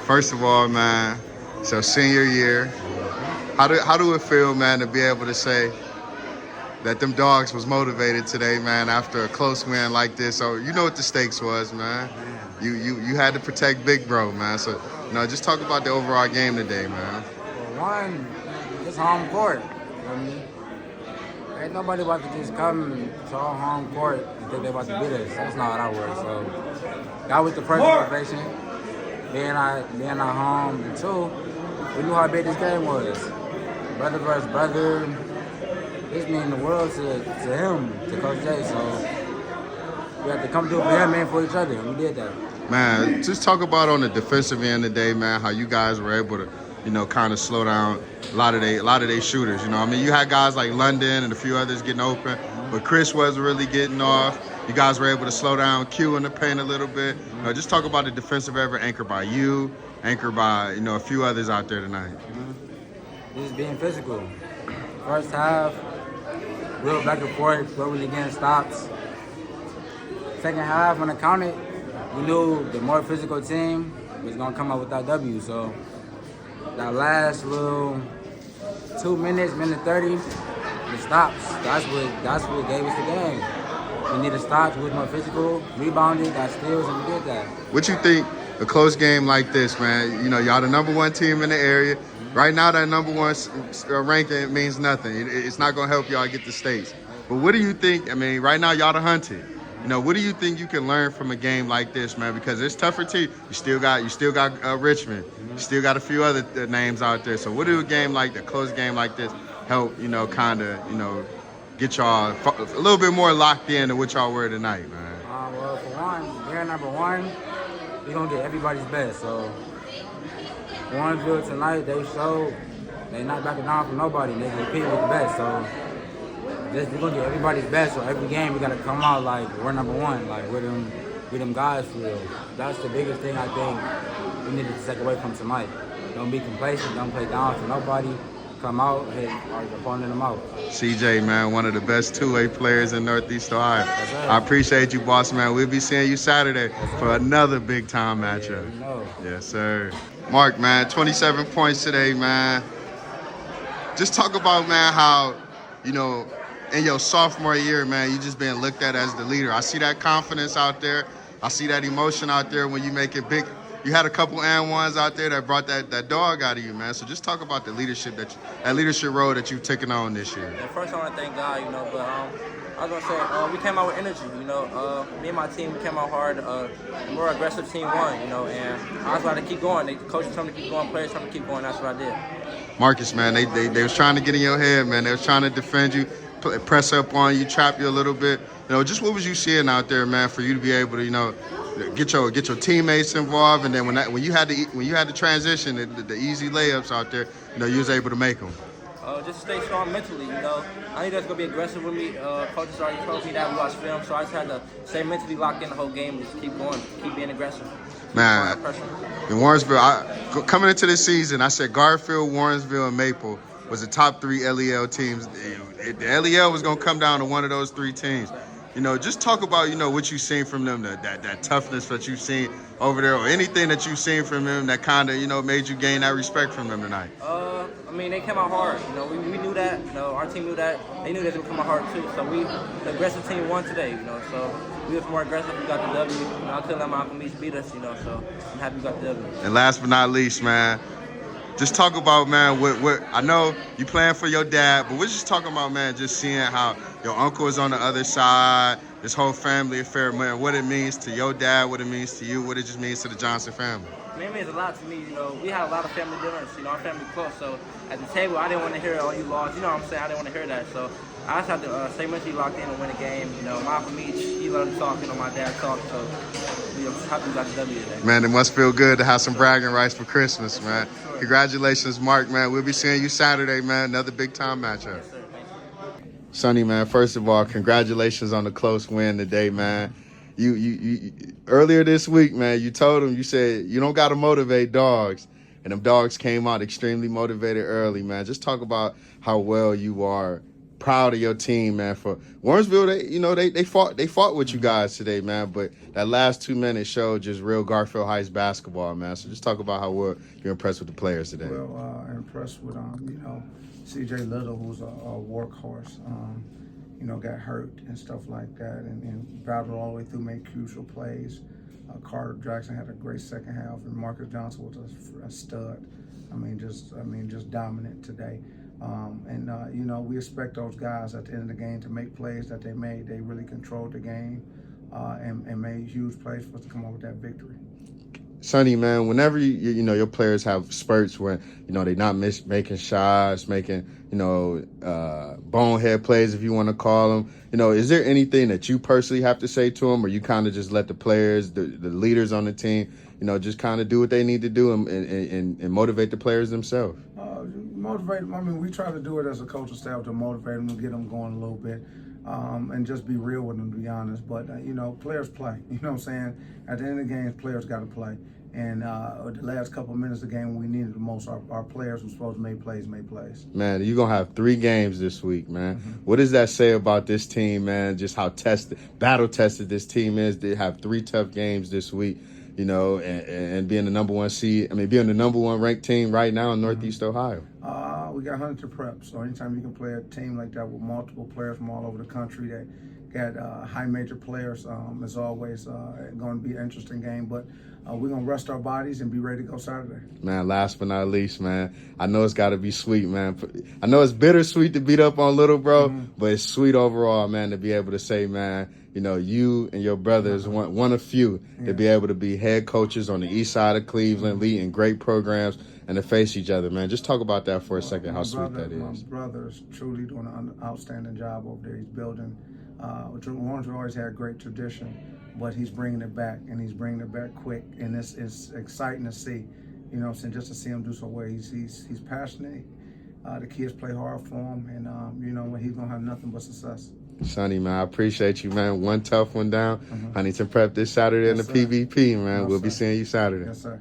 First of all, man, so senior year, how do it feel, man, to be able to say that them dogs was motivated today, man, after a close win like this? So you know what the stakes was, man. You had to protect Big Bro, man. So just talk about the overall game today, man. Well, one, it's home court. You know what I mean? Ain't nobody about to just come to our home court and think they about to beat us. That's not how that works. So that was the first motivation. Being at home, and two, we knew how big this game was. Brother versus brother. This means the world to him, to Coach J. So we had to come do a bare man for each other, and we did that. Man, just talk about on the defensive end today, man, how you guys were able to, kind of slow down a lot of their shooters. I mean, you had guys like London and a few others getting open, but Chris wasn't really getting off. You guys were able to slow down Q in the paint a little bit. Just talk about the defensive effort anchored by you, anchored by, a few others out there tonight. Just being physical. First half, real back and forth, where we was getting stops. Second half, when it counted, we knew the more physical team was going to come out with that W. So that last little 2 minutes, minute 30, the stops, that's what gave us the game. We needed stops, we was more physical, rebounded, got steals, and we did that. What you think a close game like this, man? Y'all the number one team in the area. Right now, that number one ranking means nothing. It's not going to help y'all get the states. But what do you think? I mean, right now, y'all the hunted. What do you think you can learn from a game like this, man? Because it's tougher to you. You still got Richmond. You still got a few other names out there. So what do a game like, a close game like this, help, kind of, get y'all a little bit more locked in to what y'all were tonight, man? Well, for one, we're number one. We're going to get everybody's best. So Warrensville tonight, they showed they not backing down from nobody. They compete with the best. So we're going to get everybody's best. So every game, we got to come out like we're number one, like we're them guys for real. That's the biggest thing I think we needed to take away from tonight. Don't be complacent. Don't play down to nobody. Come out, hit our opponent them out. CJ, man, one of the best two-way players in Northeast Ohio. I appreciate you, boss, man. We'll be seeing you Saturday for another big-time matchup. Yes, sir. Mark, man, 27 points today, man. Just talk about, man, how, in your sophomore year, man, you just being looked at as the leader. I see that confidence out there. I see that emotion out there when you make it big. You had a couple and ones out there that brought that dog out of you, man. So just talk about the leadership that leadership role that you've taken on this year. Yeah, first I want to thank God, but I was gonna say we came out with energy, Me and my team, we came out hard. The more aggressive team won, and I was about to keep going. The coaches told me to keep going, players told me to keep going. That's what I did. Marcus, man, they was trying to get in your head, man. They was trying to defend you, press up on you, trap you a little bit. Just what was you seeing out there, man, for you to be able to, get your teammates involved, and then when you had to transition, the easy layups out there, you was able to make them. Just stay strong mentally, I knew that's gonna be aggressive with me. Coaches already told me that we watched film, so I just had to stay mentally locked in the whole game and just keep going, keep being aggressive. Man, in Warrensville, coming into this season, I said Garfield, Warrensville, and Maple was the top three LEL teams. The LEL was gonna come down to one of those three teams. Just talk about, what you've seen from them, that toughness that you've seen over there, or anything that you've seen from them that kind of, made you gain that respect from them tonight. They came out hard. We knew that. Our team knew that. They knew that they would come out hard too. So the aggressive team won today. So we was more aggressive. We got the W. I couldn't let my Alchemist beat us. So I'm happy we got the W. And last but not least, man, just talk about, man, what I know you playing for your dad, but we're just talking about, man, just seeing how your uncle is on the other side, this whole family affair, man, what it means to your dad, what it means to you, what it just means to the Johnson family. It means a lot to me. We had a lot of family dinners. Our family close. So at the table, I didn't want to hear, oh, you lost. You know what I'm saying? I didn't want to hear that. So I just had to stay mentally locked in and win a game. My Uncle Meach, he let him talk. My dad talked. So I'm happy we got the W today. Man, it must feel good to have some bragging rights for Christmas, man. Sure. Congratulations, Mark, man. We'll be seeing you Saturday, man. Another big-time matchup. Yes, sir. Sonny, man, first of all, congratulations on the close win today, man. You earlier this week, man, you told him, you said you don't got to motivate dogs, and them dogs came out extremely motivated early, man. Just talk about how well you are proud of your team, man. For Warrensville, they fought with you guys today, man. But that last 2 minutes showed just real Garfield Heights basketball, man. So just talk about how well you're impressed with the players today. Well, impressed with C.J. Little, who's a workhorse. Got hurt and stuff like that, and battled all the way through, made crucial plays. Carter Jackson had a great second half, and Marcus Johnson was a stud. Just dominant today. We expect those guys at the end of the game to make plays that they made. They really controlled the game and made huge plays for us to come up with that victory. Sonny, man, whenever your players have spurts where they're not making shots, making bonehead plays, if you want to call them, is there anything that you personally have to say to them, or you kind of just let the players, the leaders on the team, just kind of do what they need to do and motivate the players themselves? Motivate them. We try to do it as a coaching staff to motivate them, to get them going a little bit. And just be real with them, to be honest. But, players play. You know what I'm saying? At the end of the game, players got to play. And the last couple of minutes of the game, when we needed the most, our players were supposed to make plays, made plays. Man, you're going to have 3 games this week, man. Mm-hmm. What does that say about this team, man? Just how battle-tested this team is. They have 3 tough games this week, and being the number 1 seed. Being the number 1 ranked team right now in Northeast Ohio. We got Huntington Prep, so anytime you can play a team like that with multiple players from all over the country that got high major players, is always going to be an interesting game. But we're going to rest our bodies and be ready to go Saturday. Man, last but not least, man, I know it's got to be sweet, man. I know it's bittersweet to beat up on little bro, but it's sweet overall, man, to be able to say, man, you and your brother is one of few to be able to be head coaches on the east side of Cleveland, leading great programs, and to face each other, man. Just talk about that for a second, how sweet that is. My brother is truly doing an outstanding job over there. He's building. Warrensville always had a great tradition, but he's bringing it back, and he's bringing it back quick, and it's exciting to see, just to see him do so well. He's passionate. The kids play hard for him, and, he's going to have nothing but success. Sonny, man, I appreciate you, man. One tough one down. Huntington Prep this Saturday in the PVP, man. We'll be seeing you Saturday. Yes, sir.